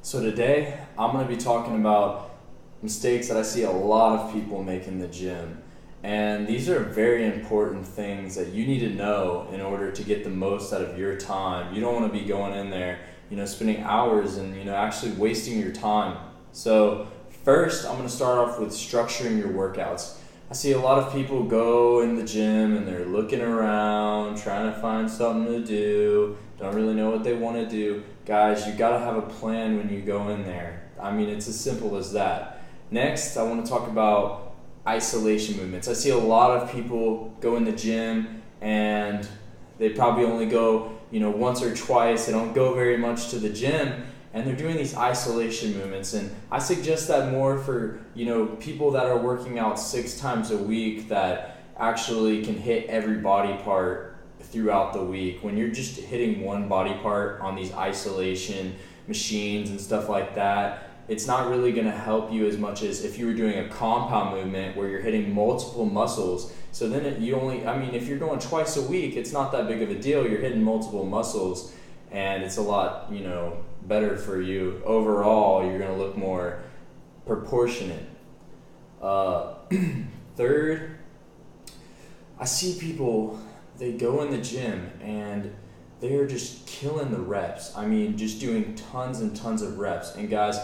So today I'm going to be talking about mistakes that I see a lot of people make in the gym. And these are very important things that you need to know in order to get the most out of your time. You don't want to be going in there, spending hours and, actually wasting your time. So first, I'm going to start off with structuring your workouts. I see a lot of people go in the gym and they're looking around, trying to find something to do, don't really know what they want to do. Guys, you got to have a plan when you go in there. I mean, it's as simple as that. Next, I want to talk about isolation movements. I see a lot of people go in the gym and they probably only go, once or twice. They don't go very much to the gym and they're doing these isolation movements. And I suggest that more for, people that are working out 6 times a week that actually can hit every body part throughout the week. When you're just hitting one body part on these isolation machines and stuff like that, it's not really going to help you as much as if you were doing a compound movement where you're hitting multiple muscles. So then if you're going twice a week, it's not that big of a deal. You're hitting multiple muscles and it's a lot, better for you. Overall, you're going to look more proportionate. Third, I see people, they go in the gym and they're just killing the reps. I mean, just doing tons and tons of reps. And guys,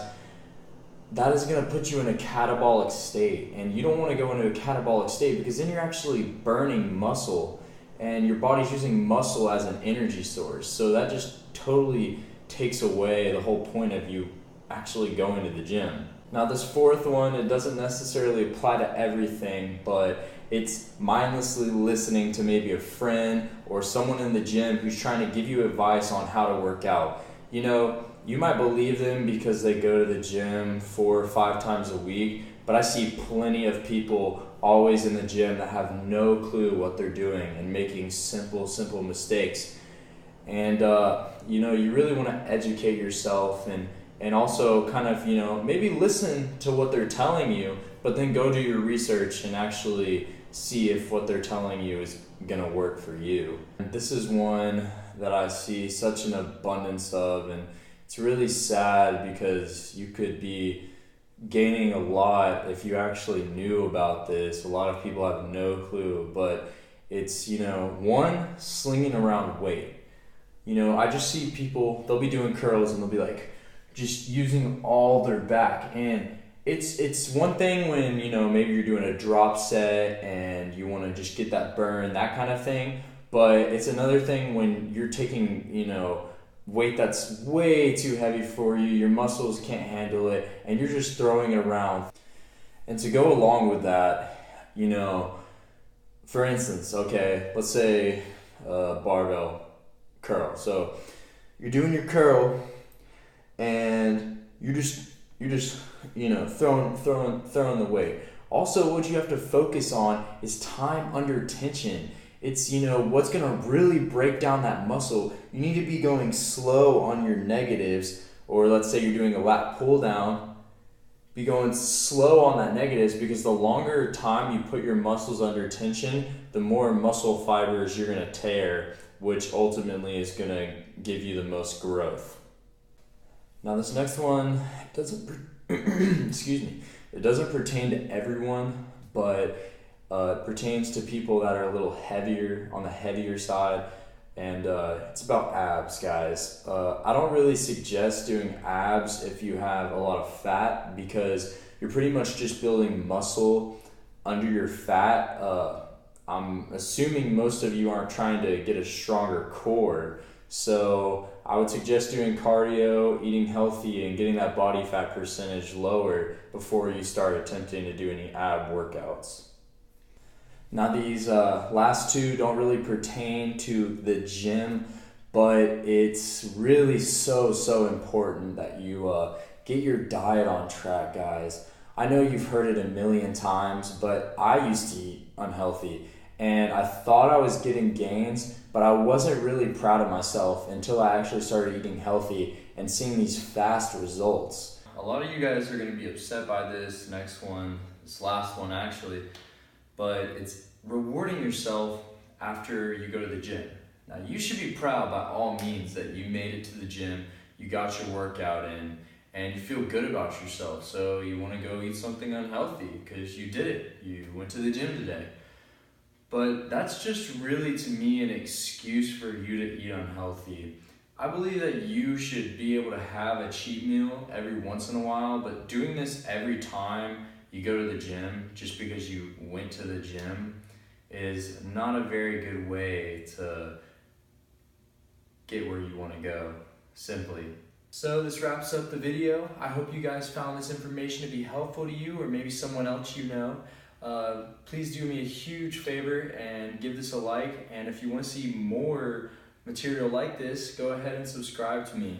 that is going to put you in a catabolic state, and you don't want to go into a catabolic state because then you're actually burning muscle and your body's using muscle as an energy source. So that just totally takes away the whole point of you actually going to the gym. Now this fourth one, it doesn't necessarily apply to everything, but it's mindlessly listening to maybe a friend or someone in the gym who's trying to give you advice on how to work out. You might believe them because they go to the gym 4 or 5 times a week, but I see plenty of people always in the gym that have no clue what they're doing and making simple mistakes. And, you really want to educate yourself and also kind of, maybe listen to what they're telling you, but then go do your research and actually see if what they're telling you is going to work for you. And this is one that I see such an abundance of, and it's really sad because you could be gaining a lot if you actually knew about this. A lot of people have no clue, but it's, one, slinging around weight. I just see people, they'll be doing curls and they'll be like just using all their back. And it's one thing when, maybe you're doing a drop set and you want to just get that burn, that kind of thing. But it's another thing when you're taking, weight that's way too heavy for you, your muscles can't handle it, and you're just throwing it around. And to go along with that, for instance, okay, let's say barbell curl. So you're doing your curl and you're just throwing the weight. Also, what you have to focus on is time under tension. It's, what's going to really break down that muscle. You need to be going slow on your negatives, or let's say you're doing a lat pull down, be going slow on that negatives, because the longer time you put your muscles under tension, the more muscle fibers you're going to tear, which ultimately is going to give you the most growth. Now this next one doesn't, it doesn't pertain to everyone, but it pertains to people that are a little heavier, on the heavier side, and it's about abs, guys. I don't really suggest doing abs if you have a lot of fat, because you're pretty much just building muscle under your fat. I'm assuming most of you aren't trying to get a stronger core, so I would suggest doing cardio, eating healthy, and getting that body fat percentage lower before you start attempting to do any ab workouts. Now these last two don't really pertain to the gym, but it's really so important that you get your diet on track, guys. I know you've heard it a million times, but I used to eat unhealthy, and I thought I was getting gains, but I wasn't really proud of myself until I actually started eating healthy and seeing these fast results. A lot of you guys are going to be upset by this last one actually, but it's rewarding yourself after you go to the gym. Now you should be proud by all means that you made it to the gym, you got your workout in, and you feel good about yourself. So you want to go eat something unhealthy because you did it. You went to the gym today. But that's just really, to me, an excuse for you to eat unhealthy. I believe that you should be able to have a cheat meal every once in a while, but doing this every time you go to the gym just because you went to the gym is not a very good way to get where you want to go, simply. So this wraps up the video. I hope you guys found this information to be helpful to you or maybe someone else you know. Please do me a huge favor and give this a like, and if you want to see more material like this, go ahead and subscribe to me.